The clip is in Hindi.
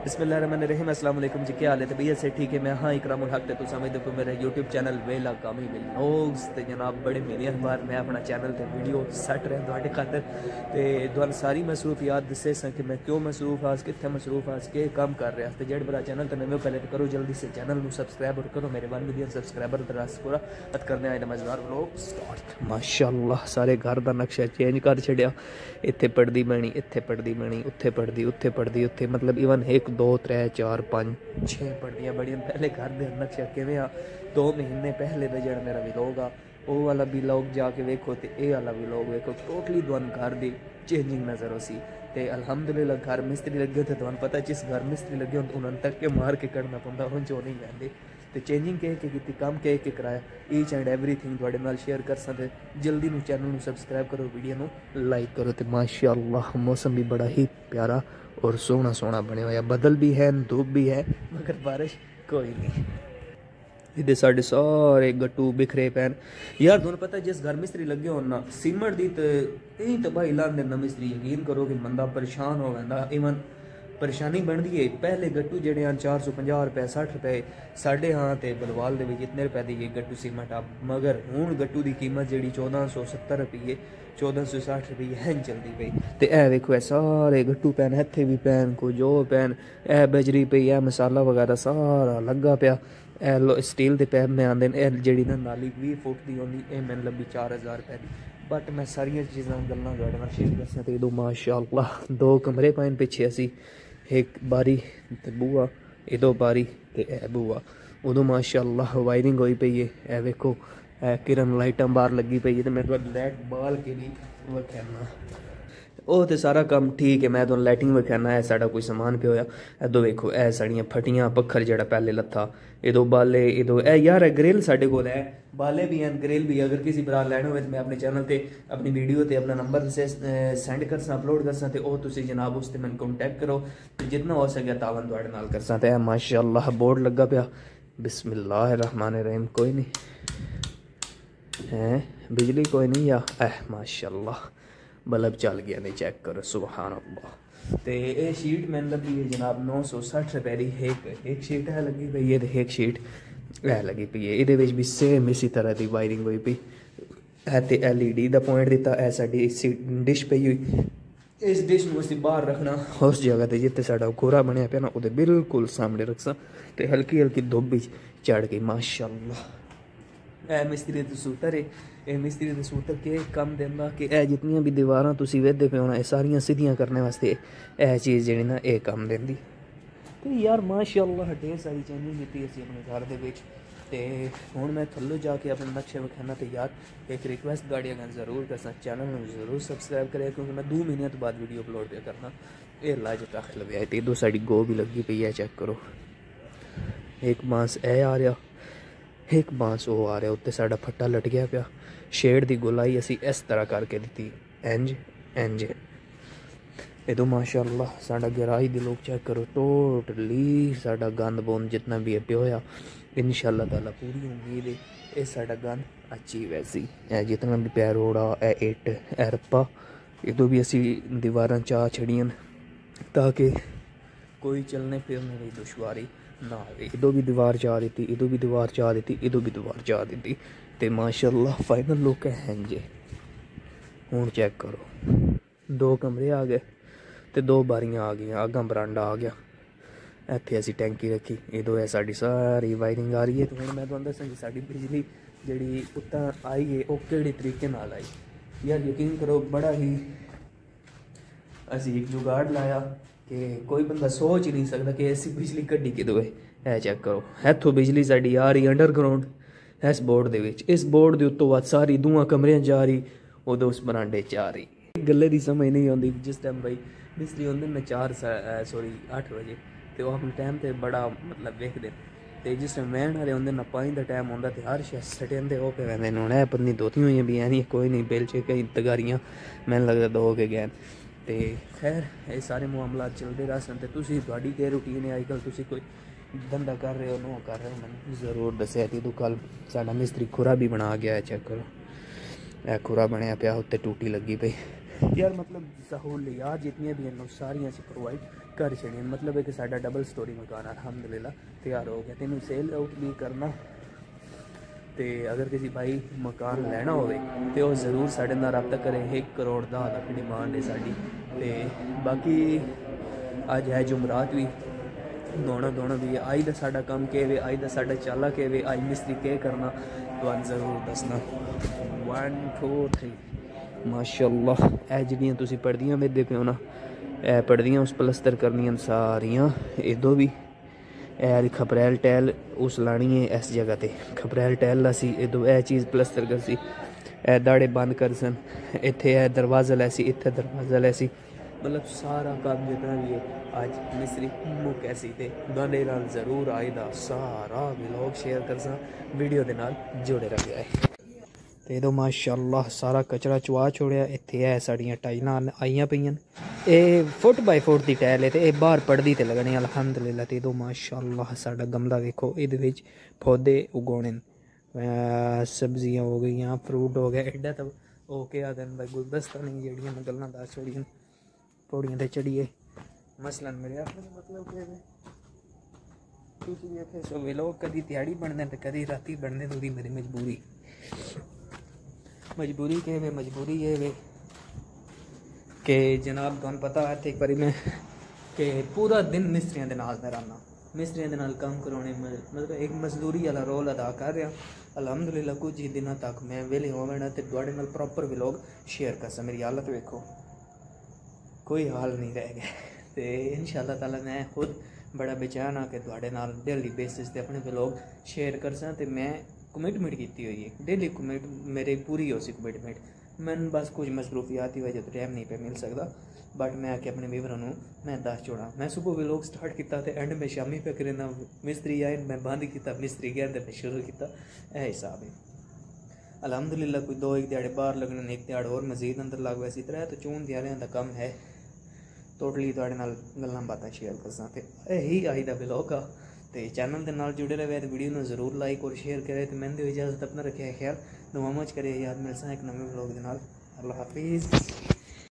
बिस्मिल्लाहिर्रहमानिर्रहीम अस्सलाम वालेकुम जी, क्या हाल है? तबीयत से ठीक है? मैं हाँ इकरामुल हक ते तुम समझदे हो मेरा यूट्यूब चैनल वेला कामी व्लॉग्स ते जनाब बड़े महीने बाद मैं अपना चैनल ते वीडियो सट रहा तुहाडे खातर ते तुहानू सारी मसरूफियात दस्से सा कि मैं क्यों मसरूफ आज कित्थे मसरूफ आज के काम कर रहा ते जेड बड़ा चैनल ते नवे पहले तो करो जल्दी से चैनल नू सब्सक्राइब और करो मेरे 1 मिलियन सब्सक्राइबर दा रास पूरा अत करने आए मजेदार व्लॉग स्टार्ट। माशाअल्लाह सारे घर दा नक्शा चेंज कर छड़िया। इत्थे पढ़दी बनी, इत्थे पढ़दी बनी, उत्थे पढ़दी, उत्थे पढ़दी, उत्थे मतलब इवन 1 2 3 4 5 6 पढ़दियाँ बड़ियां। पहले घर दे नक्शा किवें आ 2 महीने पहले दा जेड़ा मेरा व्लॉग आ वो वाला व्लॉग जाके वेखो ते ए वाला व्लॉग वेखो, टोटली तुहानू घर दी चेंजिंग नज़र आसी। ते अल्हम्दुलिल्लाह घर मिस्त्री लगे थे तुहानू पता जिस घर मिस्त्री लगे उन्होंने तक के मार के करना पौंदा हुण जो नहीं लैंदे ते चेंजिंग कह के की काम कह के कराया ईच एंड एवरीथिंग तुहाडे नाल शेयर कर सकते। जल्दी नू चैनल नू सब्सक्राइब करो, वीडियो नू लाइक करो। तो माशाअल्लाह मौसम भी बड़ा ही प्यारा और सोहना सोहना बने हुआ, बदल भी है धूप भी है मगर बारिश कोई नहीं। इधर साढ़े सारे गट्टू बिखरे पैन यार तुहानू पता जिस घर मिस्त्री लगे हो ना सीमेंट दी तो यही तबाही लाने ना मिस्त्री यकीन करो कि बंदा परेशान हो जाता। इवन परेशानी बनती है। पहले गट्टू जेडे 450 रुपए 60 रुपए साढ़े हाँ तो बलवाल के इतने रुपए दी गट्टू सीमेंट आ मगर हूँ गट्टू की कीमत जी 1470 रुपये 1460 रुपये हैन चलती पई। तो यह वेखो है सारे गट्टू पैन इत्थे भी पैन को जो पैन ए बजरी पई है मसाला वगैरह सारा लगा पिया। स्टील के पैप में आते हैं जी ना नाली 20 फुट की आँगी ये मैंने लगी 4000 रुपए की। बट मैं सारिया चीज़ा गल्लां तुहाडे नाल शेयर करसा ते इदों माशाअल्लाह 2 कमरे पाइन पिछे असी एक बारी ते बूआ इदो बारी ते ए बूआ उदों माशाअल्लाह वायरिंग होई पई है। ए वेखो ए किरण लाइटां बाहर लगी पई है तो मैं लाइट बाल के भी वखाना वो तो सारा काम ठीक है। मैं तो लाइटिंग वखाना है साड़ा कोई समान पे होया इदो वेखो ए साड़ियाँ फटियाँ पत्थर जड़ा पहले लत्था इदो बाले इदो ए यार है ग्रिल साढ़े कोल है बाले भी हैं ग्रिल भी। अगर किसी बरा लैने हो तो मैं अपने चैनल पे अपनी वीडियो ते अपना नंबर से सेंड कर सा अपलोड कर सा तो तुसी जनाब उस ते मैंने कॉन्टैक्ट करो तो जितना हो सके तावन तुहाडे नाल कर सा। ते माशाअल्लाह बोर्ड लगा पिया बिस्मिल्लाहिर्रहमानिर्रहीम कोई नहीं है बिजली कोई नहीं या माशाअल्लाह बल्ब चल गया नहीं चेक करो सुभान अल्लाह। तो ये शीट मैंने लगी है जनाब 960 रुपए की एक शीट है लगी पई है एक शीट है लगी पई है। ये भी सेम इसी तरह की वायरिंग हुई पई है तो LED का पॉइंट दिता है साड़ी डिश पई हुई। इस डिश में असं बाहर रखना उस जगह पर जिते साड़ा गोरा बनया पे ना वो बिल्कुल सामने रखसा तो हल्की हल्की धुप भी चढ़ गई माशाअल्लाह। ए मिस्त्री दे सूतर है ये मिस्त्री दे सूतर के कम देंदा कि ए जितनियां भी दीवारां तुसी वेखदे पे होना ये सारियां सीधियां करने वास्ते ए चीज़ जेहड़ी ना ये कम देंदी। तो यार माशाअल्लाह ढेर सारी चेंजिंग कीती असीं अपने घर दे विच। ते हुण मैं थल्ले जाके अपने नक्शे विखाना ते यार एक रिक्वेस्ट गाड़ी अगर जरूर करसा चैनल में जरूर सब्सक्राइब करें क्योंकि मैं 2 महीने तो बाद वीडियो अपलोड पे करना। ये लाज तक लगे ते 2 साइड गो भी लगी पई है चेक करो एक बांस ए आ रहा एक बांस वो आ रहा उत्ते साड़ा फट्टा लट गया पिया। शेड की गुलाई असी इस तरह करके दी इंज इंज इदो माशाअल्लाह साड़ा गैराज दे लोग चेक करो टोटली साड़ा गंद बोंद जितना भी है पिया इंशाअल्लाह ताला पूरी उम्मीद है ये साड़ा गंद अच्छी वैसी है जितना भी पैर रोड़ा ए इट ए रप्पा इदो भी असी दीवारां चा छड़ियां ताकि कोई चलने फिरने की दुश्वारी ना आए। इदो भी दीवार चाह दी इदो भी दीवार चाह दी इदो भी दीवार चाह दी तो माशाअल्लाह फाइनल लुक है जे। हूँ चेक करो 2 कमरे आ गए तो 2 बारियां आ गई आगा बरांडा आ गया इत्थे असी टैंकी रखी इदो है साड़ी सारी वायरिंग आ रही है। तो हूँ मैं तुहानू दस्सां कि साड़ी बिजली जी उत्ता आई है वो किहड़े तरीके नाल आई यार यकीन करो बड़ा ही असी एक जुगाड़ लाया कि कोई बंदा सोच ही नहीं सकता कि ऐसी बिजली कड्डी किदों है। चेक करो इत्थों बिजली साड़ी आ रही अंडरग्राउंड इस बोर्ड दे विच इस बोर्ड के उत्तों बाद सारी 2 कमरियां जा रही उदों उस बरांडे च आ रही गल्ले की समझ नहीं आती। जिस टाइम भाई मिस्त्री होंगे ना 8 बजे तो अपने टाइम तो बड़ा मतलब वेखते तो जिस टाइम वैन वाले होंगे ना 5 का टाइम आता तो हर शे सटेंदे वो पे वैंदे हूँ ए पत्नी धोती हुई भी है नहीं कोई नहीं बिल च कई तगारियाँ मैंने लगता 2 के गए तो खैर ये सारे मामला चलते रह सन। तो तुहाडी क्या रूटीन है अजकल तुसी कोई धंधा कर रहे हो नो कर रहे हो मैंने जरूर दस्या तो कल साडा मिस्त्री खुरा भी बना गया है चेक करो ए खुरा बनया पिया उत्ते टूटी लगी पई यार मतलब सहूलियात जितनी भी हैं सारियां से प्रोवाइड कर छड़ियां। मतलब एक साडा डबल स्टोरी मकान अल्हम्दुलिल्लाह तैयार हो गया। तेनों सेल आउट भी करना तो अगर किसी भाई मकान लैना हो तो जरूर साढ़े नाल रब्ता करें। 1 करोड़ 10 लाख डिमांड है साड़ी। ते बाकी अज है जुमरात भी दोना भी आई दा साडा काम के वे आई दा साडा चाला के वे आई मिस्त्री के करना तो जरूर दसना। 1 2 3 माशाअल्लाह ए जिहड़ियां तुसीं पढ़दियां वेदे पे हो ना ए पढ़दियां उस प्लस्तर करनियां सारियां इदो भी ए खपरैल टैल उस लानी है इस जगह ते खपरैल टैल लासी इदो ए चीज़ प्लस्तर करसी ए दाड़े बंद कर सन इत्थे ए दरवाज़ा लैसी इत्थे दरवाज़ा लैसी मतलब सारा काम जितना भी है आज मिस्त्री मुक ऐसी ते गाने नाल जरूर आई दा सारा व्लॉग शेयर कर सा वीडियो दे नाल जुड़े रह गया है। ते दो माशाअल्लाह सारा कचरा चुआ छोड़िया। इत्थे है साड़ियां टाइलां आईयां पईयां ए फुट बाय फुट दी टाइल है ते ए बाहर पड़दी ते लगनी अल्हम्दुलिल्लाह। ते दो माशाअल्लाह साडा गमला देखो इहदे विच पौधे उगोने सब्जियां हो गई फ्रूट हो गया एडा तो ओके आदे भाई गुलदस्ता नहीं जेहड़ियां मैं गल्लां दस छोड़ियां पौड़ियां ते चढ़िए मसलन मेरे मतलब कुछ भी थे सो लोग कभी दिहाड़ी बनते तो कभी राती बनते तो मेरी मजबूरी के वे मजबूरी ये वे कि जनाब तुहानू पता है एक बारी मैं कि पूरा दिन मिस्त्रियों के नाल मैं रहना मिस्त्रियों के नाल काम करवाने मतलब एक मजदूरी वाला रोल अदा कर रहा। अल्हम्दुलिल्लाह कुछ ही दिनों तक मैं वेले होवना तो तुहाडे नाल प्रॉपर व्लॉग शेयर कर सा। मेरी हालत वेखो कोई हाल नहीं रह गया तो इंशाअल्लाह ताला मैं खुद बड़ा बेचैन हाँ कि तुहाडे नाल डेली बेसिस पे अपने व्लॉग शेयर कर सा। तो मैं कमिटमेंट की हुई है डेली कमिट मेरे पूरी हो सी कमिटमेंट मैंने बस कुछ मसरूफियात की वजह तो टाइम नहीं पे मिल सकता बट मैं आके अपने व्यूअरां नूं मैं दस छोड़ा। मैं सुबह व्लॉग स्टार्ट किया तो एंड में शामी पे करना मिस्त्री आए मैं बंद किया मिस्त्री गया तो मैं शुरू किया यह हिसाब है। अल्हम्दुलिल्लाह कोई 2-1 दिहाड़े बाहर लगने 1 दिहाड़ और मजीद अंदर लग वैसी 3 तो 4 दिहाड़ियां दा कम है टोटली तुहाडे नाल गल्लां बातां शेयर करसां ते यही आई दा व्लॉग आ। तो चैनल के नाल जुड़े रहे तो वीडियो में जरूर लाइक और शेयर करें। तो मैंने इजाज़त अपना रखे ख्याल दुआ मच करे याद मिलसा एक नवे व्लॉग के नाल। अल्लाह हाफिज़।